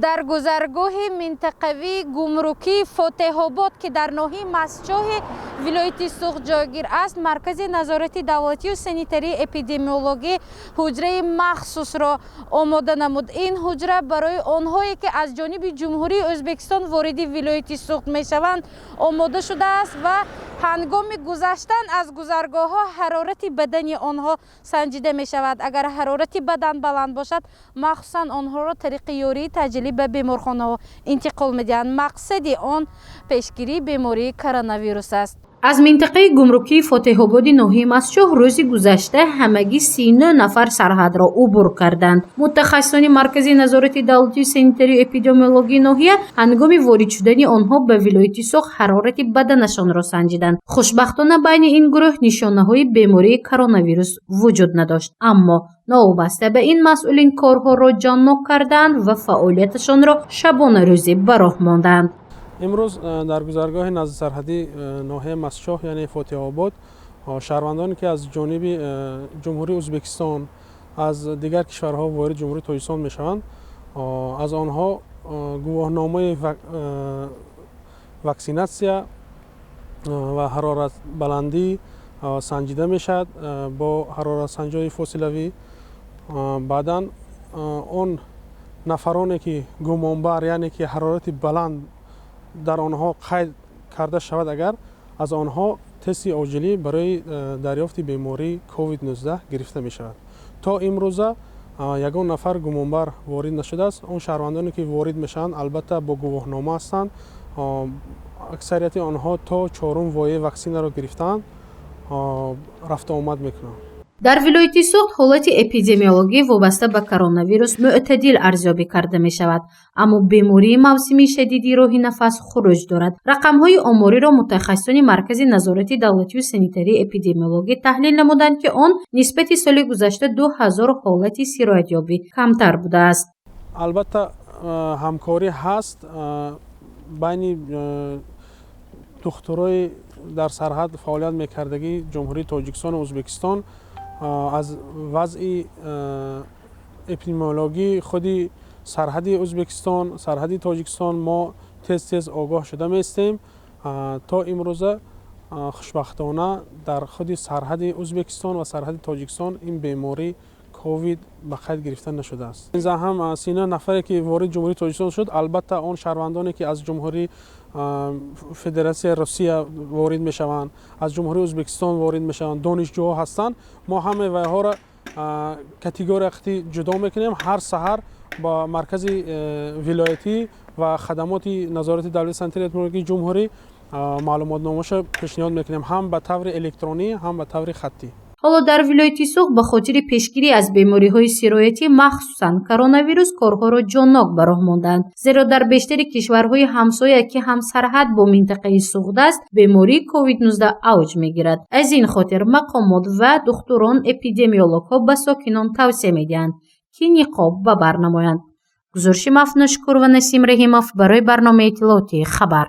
در گذرگاه منطقوی گمرکی فاتح‌آباد که در ناحیه مسچاه ولایت سوخت جایگیر است، مرکز نظارت دولتی و سانیتری اپیدمیولوژی حجره مخصوص را آماده نمود. این حجره برای آنهایی که از جانب جمهوری ازبکستان وارد ولایت سوخت میشوند آماده شده است و هنگام گذشتن از گذرگاه ها حرارت بدن آنها سنجیده می شود. اگر حرارت بدن بلند باشد، مخصوصا آنها را طریق یاری تجلی به بیمارخانه ها انتقال می دهند. مقصد آن پیشگیری بیماری کرونا ویروس است. از منطقه گمرکی فاتح‌آباد ناحیه مسچاه روز گذشته همگی 39 نفر سرحد را عبور کردند. متخصصان مرکز نظارت دولتی و سانیتری اپیدمیولوژی ناحیه هنگام وارد شدن آنها به ولایت سوخت حرارت بدنشان را سنجیدند. خوشبختانه بین این گروه نشانه‌های بیماری کرونا ویروس وجود نداشت، اما نوابسته به این مسئولین کارها را جانب کردند و فعالیتشان را شبانه روزی به راه ماندند. امروز در گذرگاه نزد سرحدی ناحیه مسچاه یعنی فاتح‌آباد شهروندانی که از جانب جمهوری ازبکستان از دیگر کشورها وارد جمهوری تاجیکستان میشوند، از آنها گواهنامه واکسیناسیا و حرارت بلندی سنجیده میشد با حرارت سنجای فاصلوی. بعداً اون نفرانی که گمانبر یعنی که حرارت بلند در آنها قید کرده شود، اگر از آنها تست عاجلی برای دریافت بیماری کووید 19 گرفته می شود. تا امروزه یگان نفر گمانبر وارد نشده است. اون شهروندانی که وارد میشن البته با گواهنامه هستند. اکثریت آنها تا 4 وایه واکسن را گرفتند، رفت آمد میکنند. در ولایت سوخت حالت اپیدمیولوژی وابسته به کرونا ویروس معتدل ارزیابی کرده می شود، اما بیماری موسمی شدیدی راه نفس خروج دارد. رقم‌های آماری را متخصصان مرکز نظارت دولتی و سانیتری اپیدمیولوژی تحلیل نمودند که آن نسبت سال گذشته 2000 حالت سرایت یابی کمتر بوده است. البته همکاری هست بین دکترای در سرحد فعالیت میکردگی جمهوری تاجیکستان و ازبکستان. از وضع اپیدمیولوژی خودی سرحدی ازبکستان، سرحدی تاجیکستان ما تز آگاه شده میستیم. تا امروزه خوشبختانه در خود سرحد ازبکستان و سرحد تاجیکستان این بیماری کووید به قید گرفته نشده است. این هم 39 نفری که وارد جمهوری تاجیکستان شد، البته آن شهروندانی که از جمهوری فدراسیون روسیه وارد میشوند، از جمهوری ازبکستان وارد میشوند، دانشجوها هستند. ما همه ویها را کاتگوری اختی جدا میکنیم. هر سحر با مرکز ولایتی و خدمات نظارت دولتی سانیتری اپیدمیولوژی جمهوری معلومات نامش پیشنهاد میکنیم، هم به طور الکترونی هم به طور خطی. حالا در ولایت سوخت به خاطر پیشگیری از بیماری‌های سرایتی مخصوصاً کرونا ویروس کارها را جانب به راه ماندند، زیرا در بیشتر کشورهای همسایه که هم سرحد با منطقه سوخت است بیماری کووید 19 اوج می‌گیرد. از این خاطر مقامات و دکتران اپیدمیولوژها به ساکنان توصیه می‌دهند که نقاب به بر نمایند. گزارش مفنوشکور و نسیم رحیمов برای برنامه اطلاعاتی خبر.